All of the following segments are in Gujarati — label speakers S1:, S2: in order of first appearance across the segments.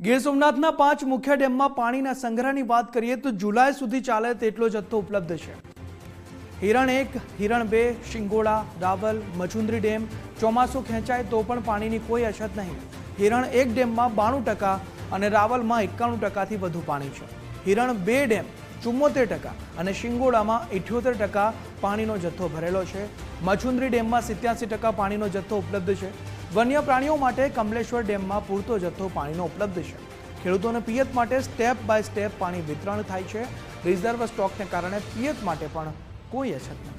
S1: ગીર સોમનાથના 5 મુખ્ય ડેમમાં પાણીના સંગ્રહની વાત કરીએ તો જુલાઈ સુધી ચાલે તેટલો જથ્થો ઉપલબ્ધ છે। હિરણ 1, હિરણ 2, શિંગોડા, રાવલ, મચુંદરી ડેમ ચોમાસું ખેંચાય તો પણ પાણીની કોઈ અછત નહીં। હિરણ 1 ડેમમાં 92% અને રાવલમાં 91%થી વધુ પાણી છે। હિરણ 2 ડેમ 74% અને શિંગોડામાં 78% પાણીનો જથ્થો ભરેલો છે। મચુંદરી ડેમમાં 87% પાણીનો જથ્થો ઉપલબ્ધ છે। વન્ય પ્રાણીઓ માટે કમલેશ્વર ડેમમાં પૂરતો જથ્થો પાણીનો ઉપલબ્ધ છે। ખેડૂતોને પિયત માટે સ્ટેપ બાય સ્ટેપ પાણી વિતરણ થાય છે। રિઝર્વ સ્ટોકને કારણે પિયત માટે પણ કોઈ અછત નથી।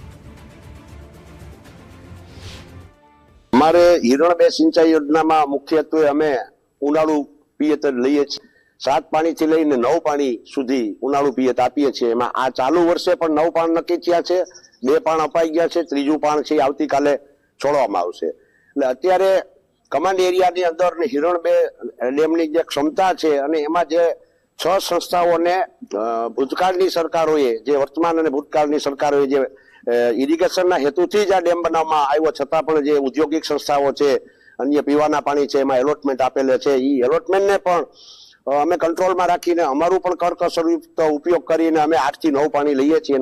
S2: અમારે હિરણ 2 સિંચાઈ યોજનામાં મુખ્યત્વે અમે ઉનાળુ પિયત લઈએ છીએ। 7 પાણીથી લઈને 9 પાણી સુધી ઉનાળુ પિયત આપીએ છીએ। એમાં આ ચાલુ વર્ષે પણ 9 પાણ નક્કી થયા છે, 2 પાણ અપાઈ ગયા છે, ત્રીજું પાણ છે આવતીકાલે છોડવામાં આવશે। એટલે અત્યારે કમાન્ડ એરિયાની અંદર હિરણ 2 ડેમની જે ક્ષમતા છે અને એમાં જે 6 સંસ્થાઓને ભૂતકાળની સરકારોએ જે વર્તમાન અને ભૂતકાળની સરકારોએ જે ઇરિગેશનના હેતુથી જ આ ડેમ બનાવવામાં આવ્યો છતાં પણ જે ઔદ્યોગિક સંસ્થાઓ છે, અન્ય પીવાના પાણી છે, એમાં એલોટમેન્ટ આપેલા છે। એ એલોટમેન્ટને પણ અમે કંટ્રોલમાં રાખીને અમારું પણ કરકસરયુક્ત ઉપયોગ કરીને અમે 8 થી 9 પાણી લઈએ છીએ।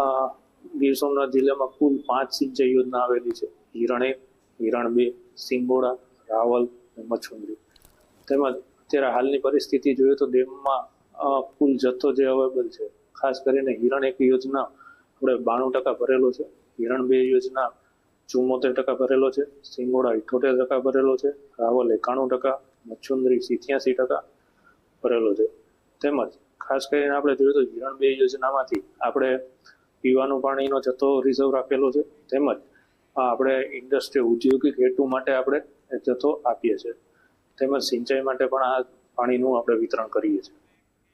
S3: ગીર સોમનાથ જિલ્લામાં કુલ 5 સિંચાઈ યોજના આવેલી છે। હિરણ 1, હિરણ 2, સિંગોડા, રાવલ અને મચુંદરી। તેમજ અત્યારે હાલની પરિસ્થિતિ જોઈએ તો ડેમમાં કુલ જથ્થો જે અવેલેબલ છે, ખાસ કરીને હિરણ 1 યોજના આપણે 92% ભરેલો છે, હિરણ 2 યોજના 74% ભરેલો છે, સિંગોડા 78% ભરેલો છે, રાવલ 91%, મચુંદરી 87% ભરેલો છે। તેમજ ખાસ કરીને આપણે જોઈએ તો હિરણ 2 યોજનામાંથી આપણે પીવાનું પાણીનો જથ્થો રિઝર્વ રાખેલો છે। તેમજ આપણે ઇન્ડસ્ટ્રી ઔદ્યોગિક હેતુ માટે આપણે જથ્થો આપીએ છીએ। તેમજ સિંચાઈ માટે પણ આ પાણીનું આપણે વિતરણ કરીએ છીએ।